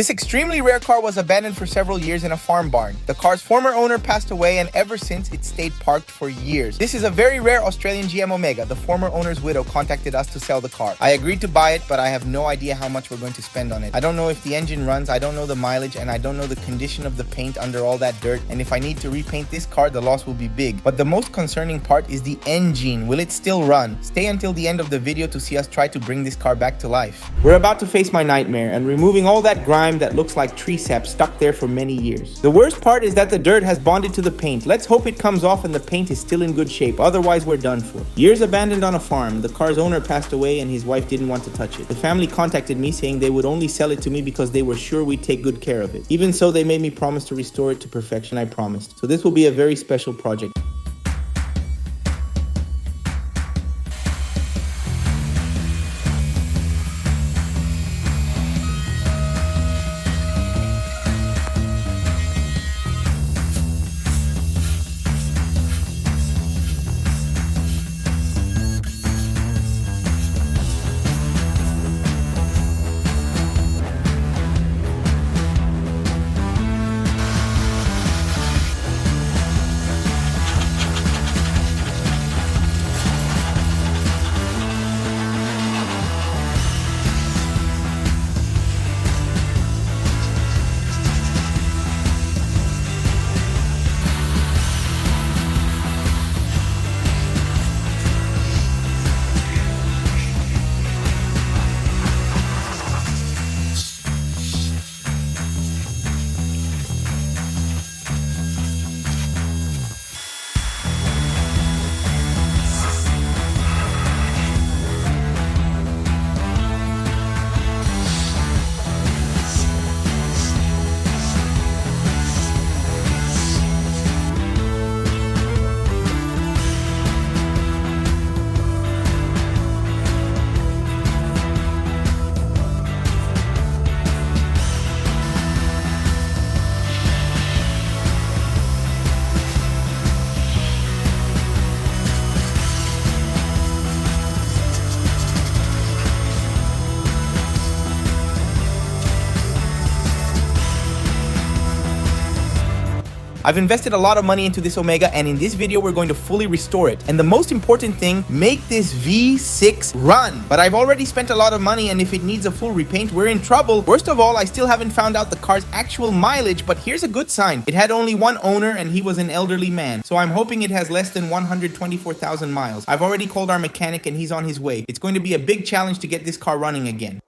This extremely rare car was abandoned for several years in a farm barn. The car's former owner passed away, and ever since it stayed parked for years. This is a very rare Australian GM Omega. The former owner's widow contacted us to sell the car. I agreed to buy it, but I have no idea how much we're going to spend on it. I don't know if the engine runs, I don't know the mileage, and I don't know the condition of the paint under all that dirt, and if I need to repaint this car, the loss will be big. But the most concerning part is the engine. Will it still run? Stay until the end of the video to see us try to bring this car back to life. We're about to face my nightmare and removing all that grime that looks like tree sap stuck there for many years. The worst part is that the dirt has bonded to the paint. Let's hope it comes off and the paint is still in good shape, otherwise we're done for. Years abandoned on a farm, the car's owner passed away and his wife didn't want to touch it. The family contacted me saying they would only sell it to me because they were sure we'd take good care of it. Even so, they made me promise to restore it to perfection. I promised. So this will be a very special project. I've invested a lot of money into this Omega, and in this video we're going to fully restore it. And the most important thing, make this V6 run. But I've already spent a lot of money, and if it needs a full repaint, we're in trouble. Worst of all, I still haven't found out the car's actual mileage, but here's a good sign. It had only one owner and he was an elderly man. So I'm hoping it has less than 124,000 miles. I've already called our mechanic and he's on his way. It's going to be a big challenge to get this car running again.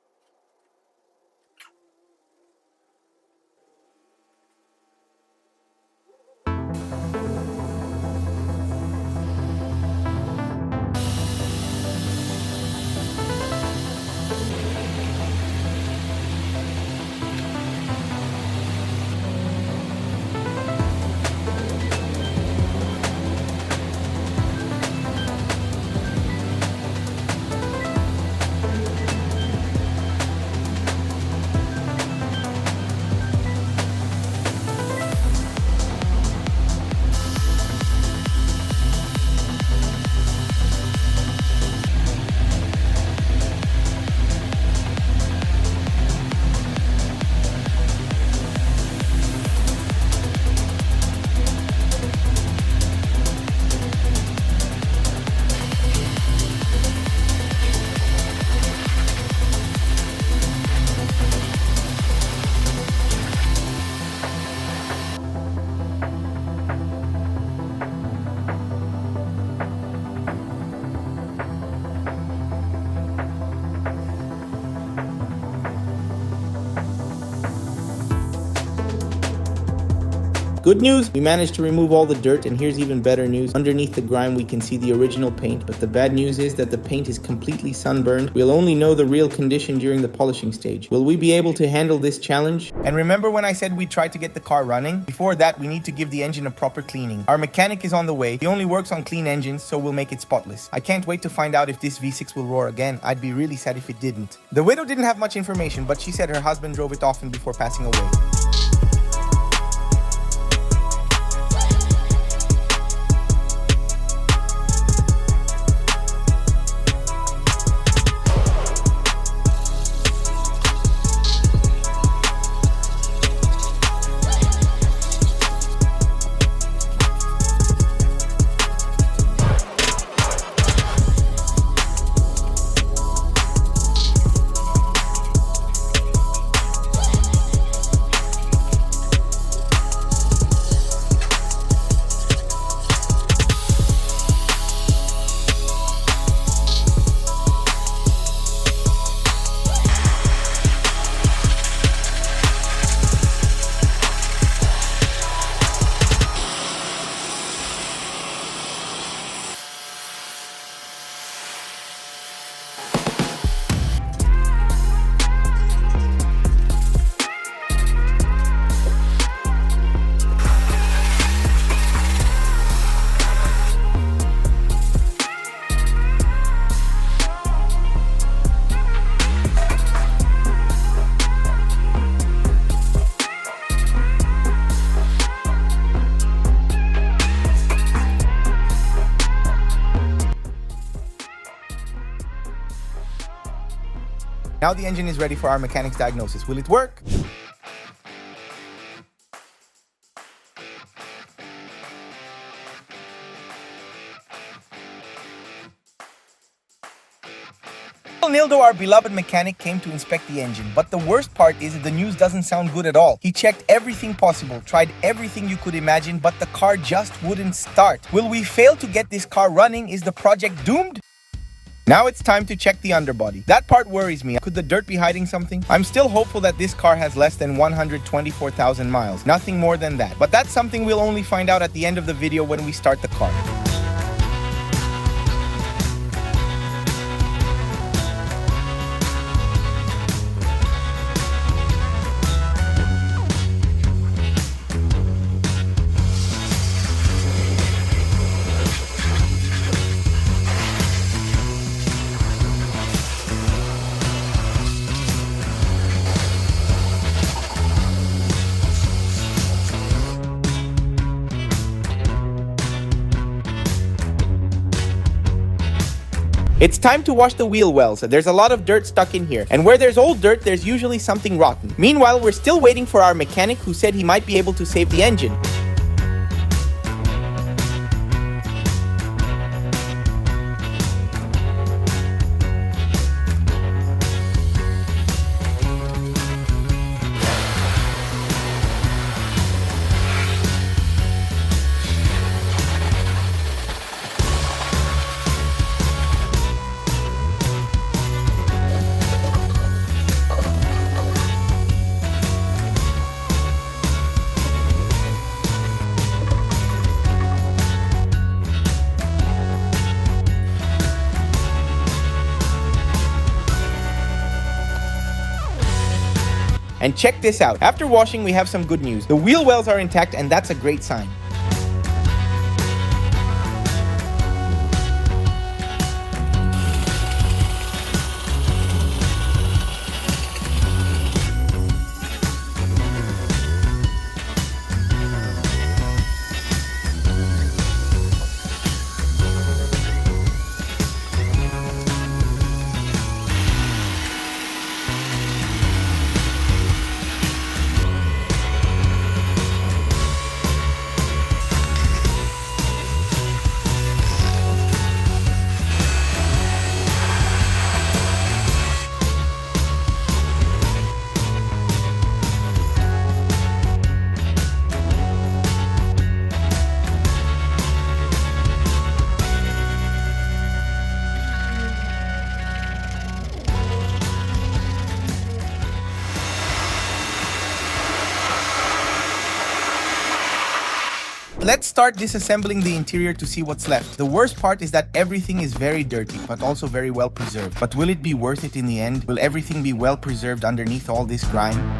Good news, we managed to remove all the dirt, and here's even better news. Underneath the grime we can see the original paint, but the bad news is that the paint is completely sunburned. We'll only know the real condition during the polishing stage. Will we be able to handle this challenge? And remember when I said we tried to get the car running? Before that, we need to give the engine a proper cleaning. Our mechanic is on the way. He only works on clean engines, so we'll make it spotless. I can't wait to find out if this V6 will roar again. I'd be really sad if it didn't. The widow didn't have much information, but she said her husband drove it often before passing away. Now the engine is ready for our mechanic's diagnosis. Will it work? Nildo, our beloved mechanic, came to inspect the engine, but the worst part is that the news doesn't sound good at all. He checked everything possible, tried everything you could imagine, but the car just wouldn't start. Will we fail to get this car running? Is the project doomed? Now it's time to check the underbody. That part worries me. Could the dirt be hiding something? I'm still hopeful that this car has less than 124,000 miles. Nothing more than that. But that's something we'll only find out at the end of the video when we start the car. It's time to wash the wheel wells. There's a lot of dirt stuck in here, and where there's old dirt, there's usually something rotten. Meanwhile, we're still waiting for our mechanic who said he might be able to save the engine. And check this out. After washing, we have some good news. The wheel wells are intact, and that's a great sign. Let's start disassembling the interior to see what's left. The worst part is that everything is very dirty, but also very well preserved. But will it be worth it in the end? Will everything be well preserved underneath all this grime?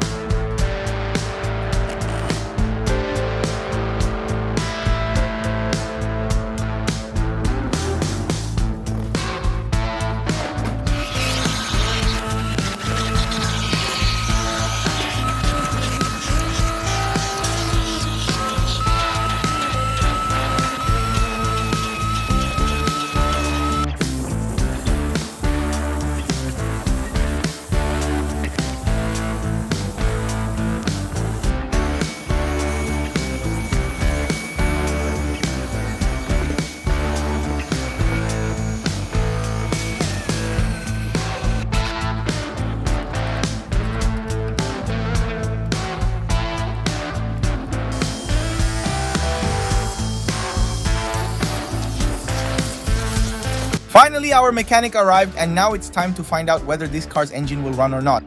Finally, our mechanic arrived, and now it's time to find out whether this car's engine will run or not.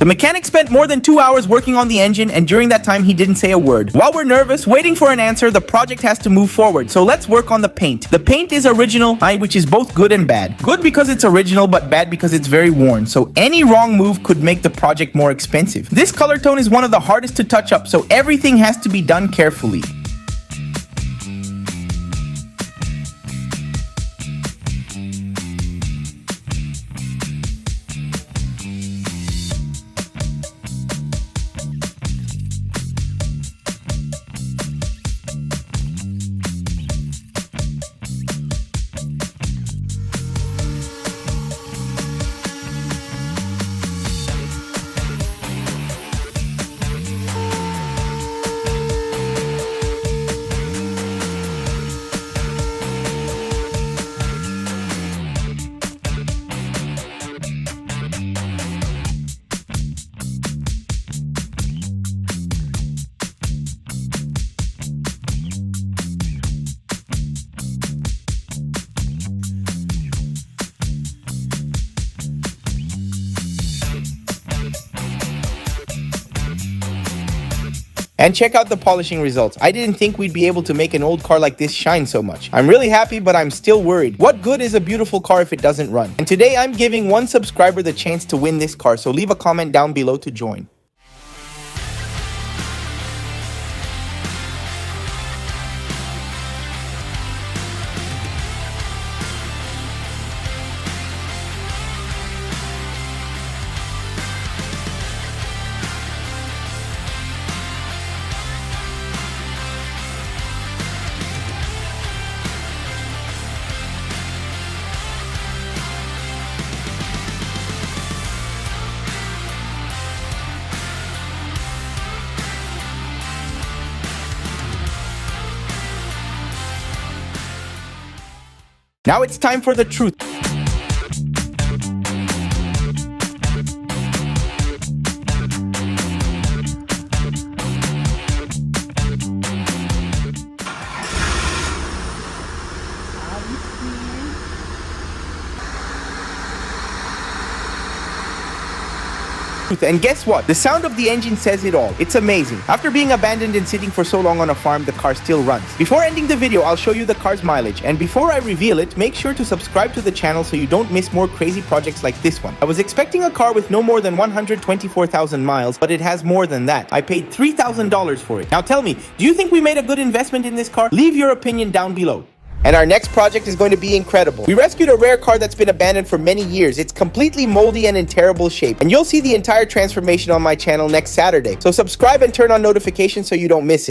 mechanic spent more than 2 hours working on the engine, and during that time he didn't say a word. While we're nervous, waiting for an answer, the project has to move forward, so let's work on the paint. The paint is original, which is both good and bad. Good because it's original, but bad because it's very worn, so any wrong move could make the project more expensive. This color tone is one of the hardest to touch up, so everything has to be done carefully. And check out the polishing results. I didn't think we'd be able to make an old car like this shine so much. I'm really happy, but I'm still worried. What good is a beautiful car if it doesn't run? And today I'm giving one subscriber the chance to win this car, so leave a comment down below to join. Now it's time for the truth. And guess what? The sound of the engine says it all. It's amazing. After being abandoned and sitting for so long on a farm, the car still runs. Before ending the video, I'll show you the car's mileage. And before I reveal it, make sure to subscribe to the channel so you don't miss more crazy projects like this one. I was expecting a car with no more than 124,000 miles, but it has more than that. I paid $3,000 for it. Now tell me, do you think we made a good investment in this car? Leave your opinion down below. And our next project is going to be incredible. We rescued a rare car that's been abandoned for many years. It's completely moldy and in terrible shape. And you'll see the entire transformation on my channel next Saturday. So subscribe and turn on notifications so you don't miss it.